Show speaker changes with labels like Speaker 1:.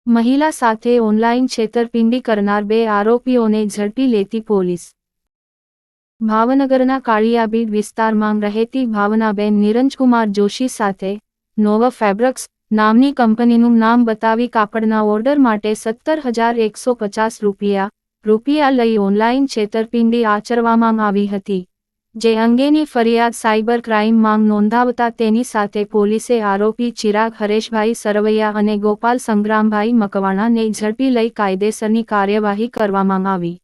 Speaker 1: મહિલા સાથે ઓનલાઈન છેતરપિંડી કરનાર 2 આરોપીઓને ઝડપી લેતી પોલીસ। ભાવનગરના કાળિયાબીડ વિસ્તારમાં રહેતી ભાવનાબેન નિરંજકુમાર જોશી સાથે નોવા ફેબ્રિક્સ નામની કંપનીનું નામ બતાવી કાપડના ઓર્ડર માટે 17,150 રૂપિયા લઈ ઓનલાઈન છેતરપિંડી આચરવામાં આવી હતી, જે અંગેની ફરિયાદ સાયબર ક્રાઇમમાં નોંધાવતા તેની સાથે પોલીસે આરોપી ચિરાગ હરેશભાઈ સરવૈયા અને ગોપાલ સંગ્રામભાઈ મકવાણાને ઝડપી લઈ કાયદેસરની કાર્યવાહી કરવામાં આવી।